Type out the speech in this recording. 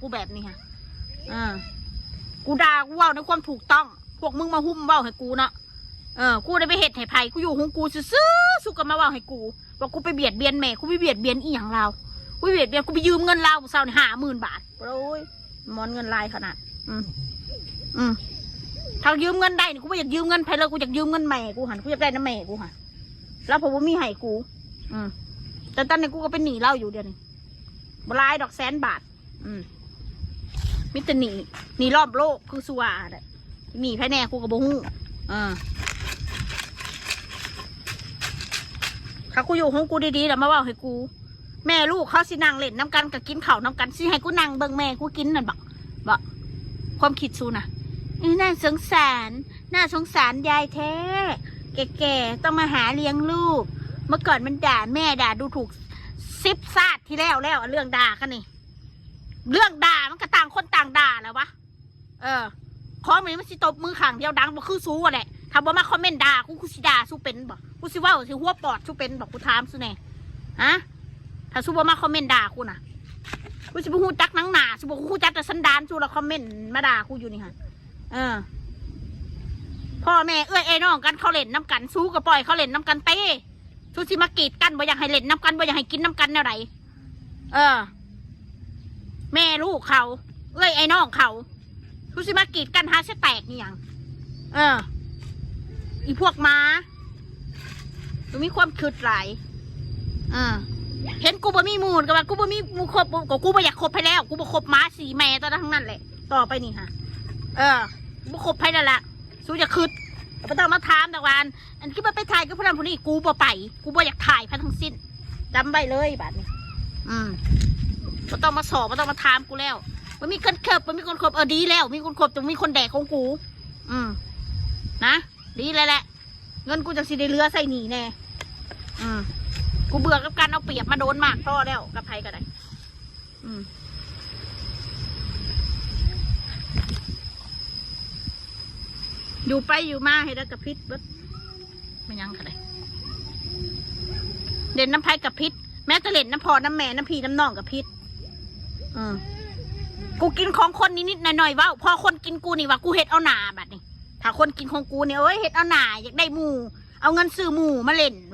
กูแบบนี้ฮะกูด่ากูเว้าในความถูกต้องพวกมึงมาหุ้มเว้าให้กูเนาะกูได้ไปเห็ดให้ไผ่กูอยู่ของกูซื้อสุกมาเว้าให้กูว่ากูไปเบียดเบียนแม่กูไปเบียดเบียนอีหยังเรากูเบียดเบียนกูไปยืมเงินเราเศร้าเนี่ย50,000 บาทโอ้ยมอนเงินลายขนาดถ้ายืมเงินได้นี่กูไม่อยากยืมเงินไผ่เลยกูอยากยืมเงินแม่กูหันกูอยากได้น้ำแม่กูหันแล้วผมว่ามีให้กูแต่ตอนนี้กูก็เป็นหนี้เล่าอยู่เดี๋ยวนี้บลายดอก100,000 บาทมิตรหนีรอบโลกคือสัวเลยหนีแพ้แน่กูกับโบหูถ้ากูอยู่ของกูดีๆแล้วมาว่าให้กูแม่ลูกเขาสินั่งเล่นน้ำกันกับกินข้าวน้ำกันสิให้กูนั่งเบิ่งแม่กูกินนั่นบอกความคิดซูนะน่าสงสารยายแท้แก่ๆต้องมาหาเลี้ยงลูกเมื่อก่อนมันด่าแม่ด่าดูถูก10 ชาติที่แล้วเรื่องด่ากันนี่เรื่องด่ามันก็ต่างคนต่างด่าแล้ววะของมันสิตบมือข้างเดียวดังบ่คือซู้แหละถ้าบ่มาคอมเมนต์ด่ากูสิด่าสู้เป็นบ่กูสิว่าสิหัวปอดสู้เป็นบอกกูถามสู้แน่ฮะถ้าสู้บ่มาคอมเมนต์ด่ากูน่ะกูสิบ่ฮู้จักนังหนาสิบ่ฮู้จักแต่สันดานสู้แล้วคอมเมนต์มาด่ากูอยู่นี่ฮะพ่อแม่ไอ้น้องกันเขาเล่นน้ำกันสู้ก็ปล่อยเขาเล่นน้ำกันเต้สู้สิมากีดกันบ่อยากให้เล่นน้ำกันบ่อยากให้กินน้ำกันแนวไหนแม่ลูกเขาไอ้น้องเขาสู้สิมากีดกันหาเสแตกนี่ยังอีพวกม้ากูมีความคืดหลายเห็นกูบ่มีมูลกับว่ากูบ่มีมูครบกับกูบ่อยากคบไปแล้วกูบ่คบม้าสีแม่ตอนทั้งนั้นแหละต่อไปนี่ค่ะบ่คบไปแล้วล่ะสู้จะคืดไม่ต้องมาถามแต่วันอันที่มาไปถ่ายก็พนันพวกนี้กูบ่ไปกูบ่อยากถ่ายพันทั้งสิ้นจำไว้เลยแบบนี้ไม่ต้องมาสอบไม่ต้องมาถามกูแล้วมันมีคนเขิบมันมีคนคบดีแล้วมีคนคบจะมีคนแดกของกูนะดีเลยแหละเงินกูจะสิได้เรือใส่หนีแน่กูเบื่อกับการเอาเปรียบมาโดนมากพ่อแล้วกับใครก็ได้อยู่ไปอยู่มาให้ได้กับพิษเบิดไม่ยั้งค่ะเลยเด่นน้ำไผ่กับพิษแม้แต่เล่นน้ำพอน้ำแม่น้ำพีน้ำน่องกับพิษกูกินของคนนิดๆหน่อยๆว่าพอคนกินกูนี่ว่ากูเห็ดเอาหนาแบบนี้ถ้าคนกินของกูเนี่ยเอ้ยเห็ดเอาหนาอยากได้หมูเอาเงินซื้อหมูมาเล่นว่า